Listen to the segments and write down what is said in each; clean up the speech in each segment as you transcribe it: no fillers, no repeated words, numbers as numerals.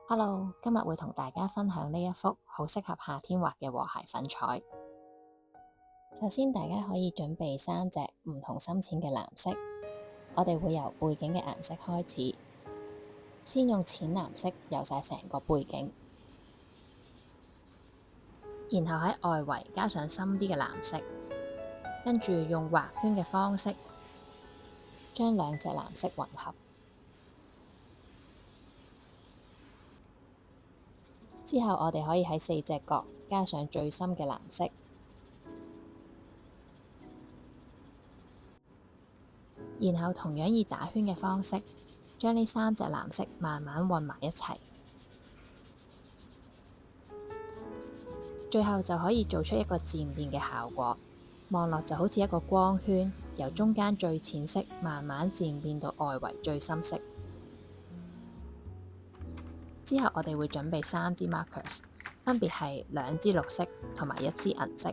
Hello，今日會同大家分享呢一幅好適合夏天畫嘅和諧粉彩。首先，大家可以準備3隻唔同深淺嘅藍色，我哋會由背景嘅顏色開始，先用淺藍色油晒成個背景，然後喺外圍加上深啲嘅藍色，跟住用畫圈嘅方式將兩隻藍色混合。之後我哋可以喺4隻角加上最深嘅藍色，然後同樣以打圈嘅方式將呢3隻藍色慢慢混埋一齊，最後就可以做出一個漸變嘅效果，望落就好似一個光圈，由中間最淺色慢慢漸變到外圍最深色。之後我哋會準備3支 markers， 分別係2支綠色同埋1支銀色。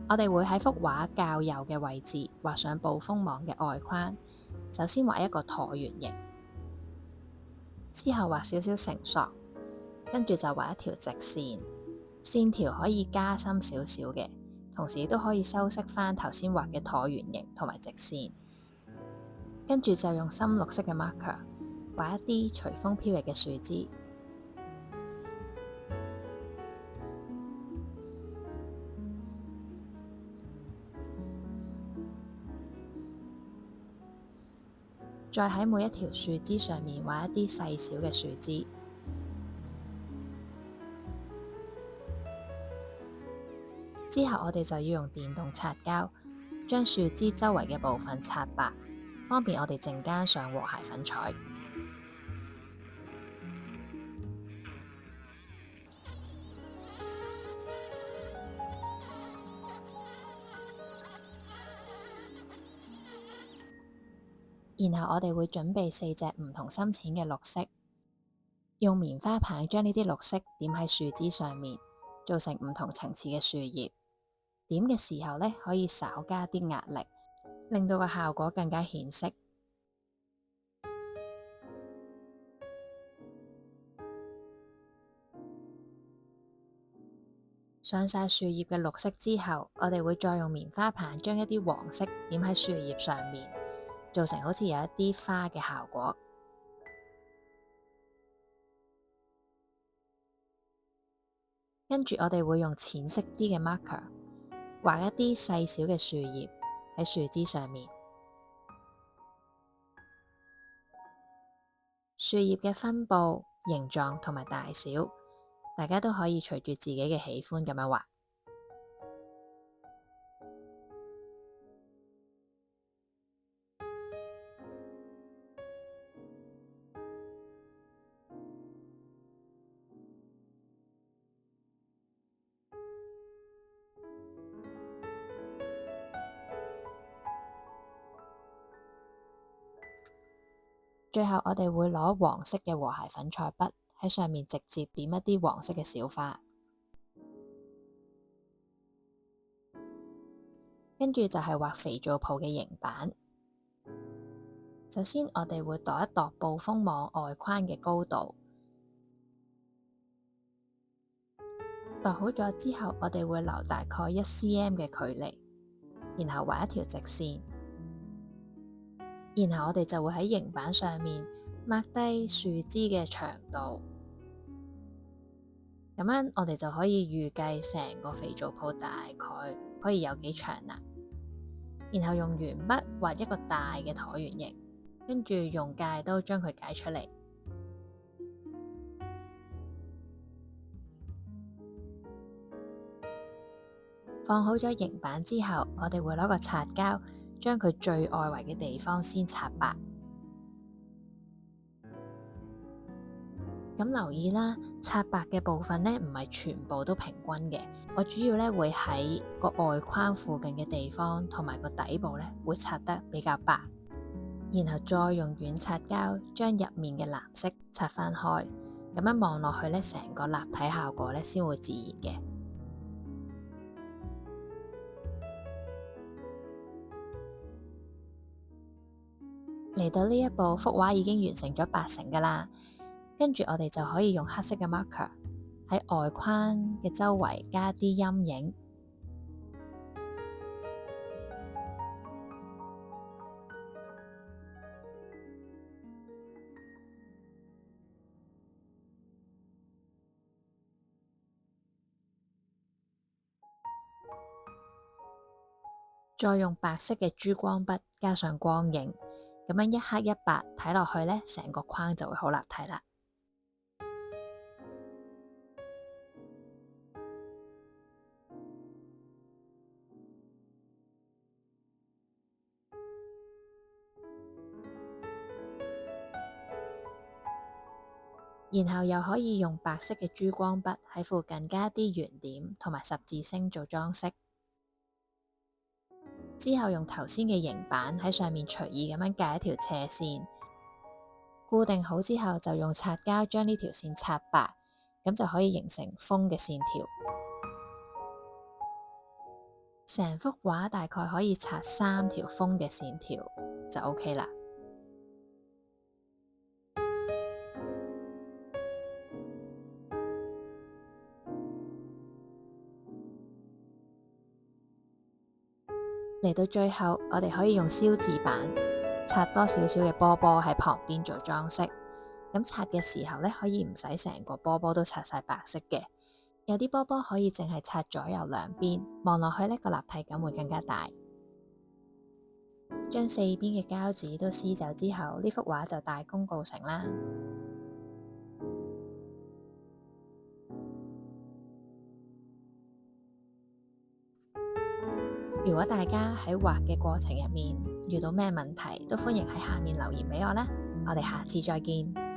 我哋會喺幅畫較右嘅位置畫上暴風網嘅外框，首先畫一個橢圓形，之後畫少少繩索，跟住就畫一條直線，線條可以加深少少嘅，同時亦都可以修飾返頭先畫嘅橢圓形同埋直線。跟住就用深綠色嘅 marker 畫一啲隨風飄逸嘅樹枝，再喺每一條樹枝上面畫一啲細小嘅樹枝。之後我哋就要用電動擦膠將樹枝周圍嘅部分擦白，方便我哋陣間上和諧粉彩。然後我哋會準備4隻唔同深淺嘅綠色，用棉花棒將呢啲綠色點喺樹枝上面，做成唔同層次嘅樹葉。點嘅時候呢，可以稍加啲壓力，令到個效果更加顯色。上晒樹葉嘅綠色之後，我哋會再用棉花棒將一啲黃色點喺樹葉上面，做成好似有一啲花嘅效果。跟住我哋會用淺色啲嘅 marker 畫一啲細小嘅樹葉喺樹枝上面。樹葉嘅分佈、形狀同埋大小，大家都可以隨住自己嘅喜歡咁樣畫。最後我哋會攞黃色嘅和諧粉彩筆喺上面直接點一啲黃色嘅小花，跟住就係畫肥皂泡嘅形板。首先我哋會度一度暴風網外框嘅高度，度好咗之後，我哋會留大概1cm 嘅距離，然後畫一條直線，然後我哋就會喺形板上面 mark 低樹枝嘅長度，咁樣我哋就可以預計成個肥皂泡大概可以有幾長啦。然後用鉛筆畫一個大嘅橢圓形，跟住用戒刀將佢解出嚟。放好咗形板之後，我哋會攞個擦膠將佢最外圍嘅地方先擦白。咁留意啦，擦白嘅部分呢，唔係全部都平均嘅，我主要呢會喺個外框附近嘅地方同埋個底部呢會擦得比較白，然後再用軟擦膠將入面嘅藍色擦返開，咁樣望落去呢，成個立體效果呢先會自然嘅。嚟到呢一步，幅畫已經完成咗80%㗎喇。跟住我哋就可以用黑色嘅 marker 喺外框嘅周圍加啲陰影，再用白色嘅珠光筆加上光影，咁樣一黑一白睇落去呢，成個框就會好立體啦。然後又可以用白色嘅珠光筆喺附近加啲圓點同埋十字星做裝飾。之後用頭先嘅形板喺上面隨意咁樣架一條斜線，固定好之後就用擦膠將呢條線擦白，咁就可以形成風嘅線條。成幅畫大概可以擦3條風嘅線條就 OK 啦。嚟到最後，我哋可以用消字板擦多少少嘅波波喺旁邊做裝飾。咁擦嘅時候呢，可以唔使成個波波都擦晒白色嘅，有啲波波可以淨係擦左右兩邊，望落去呢個立體感會更加大。將4邊嘅膠紙都撕走之後，呢幅畫就大功告成啦。如果大家喺畫嘅過程入面遇到咩問題，都歡迎喺下面留言俾我啦。我哋下次再見。